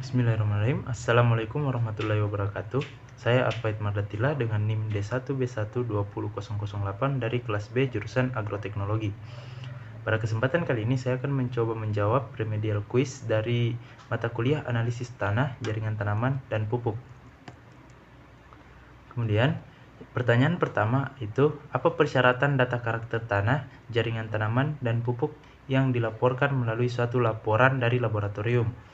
Bismillahirrahmanirrahim. Assalamualaikum warahmatullahi wabarakatuh. Saya Arfaid Mardatila dengan NIM D1B12008 dari kelas B jurusan Agroteknologi. Pada kesempatan kali ini saya akan mencoba menjawab remedial quiz dari mata kuliah analisis tanah, jaringan tanaman, dan pupuk. Kemudian, pertanyaan pertama itu, apa persyaratan data karakter tanah, jaringan tanaman, dan pupuk yang dilaporkan melalui suatu laporan dari laboratorium?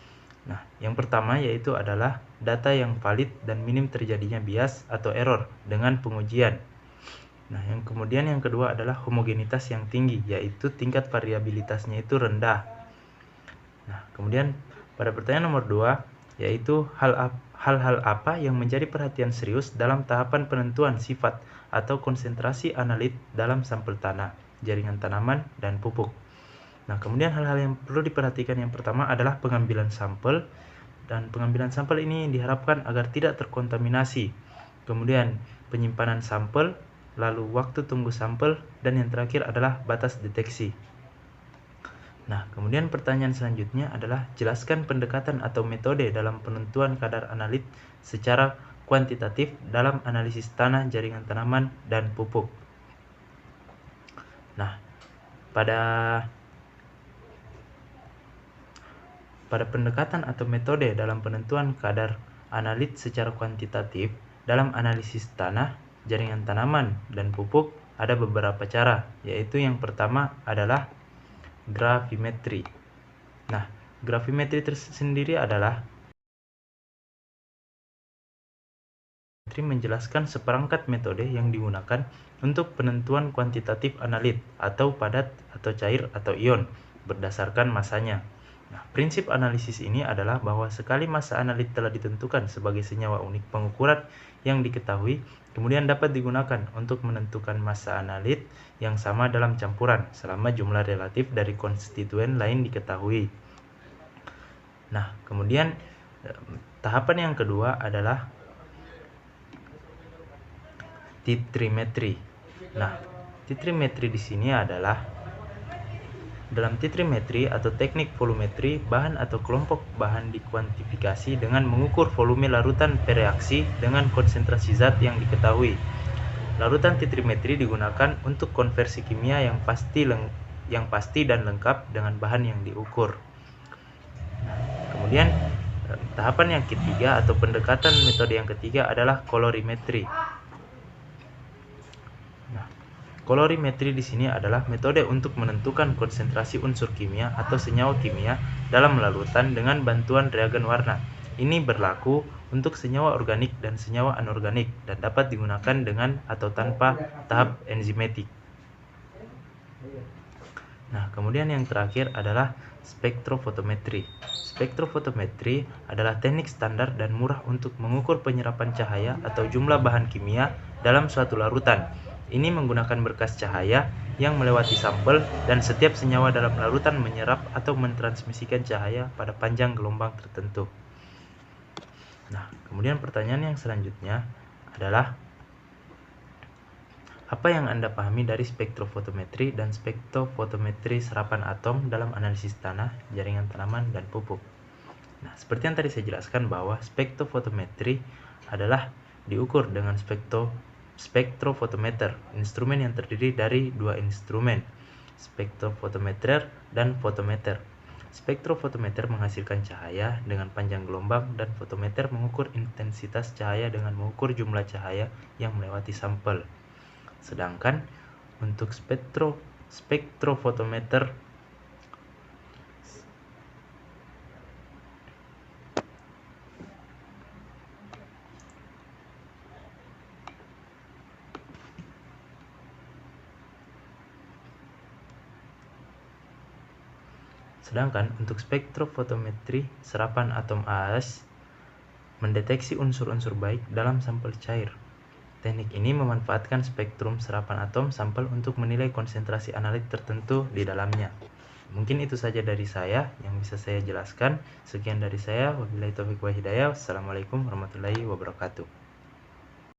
Nah, yang pertama yaitu adalah data yang valid dan minim terjadinya bias atau error dengan pengujian. Nah, kemudian yang kedua adalah homogenitas yang tinggi, yaitu tingkat variabilitasnya itu rendah. Nah, kemudian pada pertanyaan nomor 2 yaitu hal-hal apa yang menjadi perhatian serius dalam tahapan penentuan sifat atau konsentrasi analit dalam sampel tanah, jaringan tanaman, dan pupuk. Nah, kemudian hal-hal yang perlu diperhatikan yang pertama adalah pengambilan sampel, dan pengambilan sampel ini diharapkan agar tidak terkontaminasi. Kemudian penyimpanan sampel, lalu waktu tunggu sampel, dan yang terakhir adalah batas deteksi. Nah, kemudian pertanyaan selanjutnya adalah jelaskan pendekatan atau metode dalam penentuan kadar analit secara kuantitatif dalam analisis tanah, jaringan tanaman, dan pupuk. Nah, pada pendekatan atau metode dalam penentuan kadar analit secara kuantitatif dalam analisis tanah, jaringan tanaman, dan pupuk ada beberapa cara, yaitu yang pertama adalah gravimetri. Nah, gravimetri tersendiri adalah menjelaskan seperangkat metode yang digunakan untuk penentuan kuantitatif analit atau padat atau cair atau ion berdasarkan masanya. Nah, prinsip analisis ini adalah bahwa sekali massa analit telah ditentukan sebagai senyawa unik pengukuran yang diketahui, kemudian dapat digunakan untuk menentukan massa analit yang sama dalam campuran selama jumlah relatif dari konstituen lain diketahui. Nah, kemudian tahapan yang kedua adalah titrimetri. Nah, titrimetri di sini adalah dalam titrimetri atau teknik volumetri, bahan atau kelompok bahan dikuantifikasi dengan mengukur volume larutan per reaksi dengan konsentrasi zat yang diketahui. Larutan titrimetri digunakan untuk konversi kimia yang pasti dan lengkap dengan bahan yang diukur. Kemudian tahapan yang ketiga atau pendekatan metode yang ketiga adalah kolorimetri. Kolorimetri di sini adalah metode untuk menentukan konsentrasi unsur kimia atau senyawa kimia dalam larutan dengan bantuan reagen warna. Ini berlaku untuk senyawa organik dan senyawa anorganik dan dapat digunakan dengan atau tanpa tahap enzimatik. Nah, kemudian yang terakhir adalah spektrofotometri. Spektrofotometri adalah teknik standar dan murah untuk mengukur penyerapan cahaya atau jumlah bahan kimia dalam suatu larutan. Ini menggunakan berkas cahaya yang melewati sampel dan setiap senyawa dalam larutan menyerap atau mentransmisikan cahaya pada panjang gelombang tertentu. Nah, kemudian pertanyaan yang selanjutnya adalah apa yang Anda pahami dari spektrofotometri dan spektrofotometri serapan atom dalam analisis tanah, jaringan tanaman, dan pupuk? Nah, seperti yang tadi saya jelaskan bahwa spektrofotometri adalah diukur dengan spektrofotometer, instrumen yang terdiri dari dua instrumen, spektrofotometer dan fotometer. Spektrofotometer menghasilkan cahaya dengan panjang gelombang dan fotometer mengukur intensitas cahaya dengan mengukur jumlah cahaya yang melewati sampel. Sedangkan untuk spektrofotometer serapan atom AS mendeteksi unsur-unsur baik dalam sampel cair. Teknik ini memanfaatkan spektrum serapan atom sampel untuk menilai konsentrasi analit tertentu di dalamnya. Mungkin itu saja dari saya yang bisa saya jelaskan. Sekian dari saya. Wabillahi taufiq wal hidayah. Wassalamualaikum warahmatullahi wabarakatuh.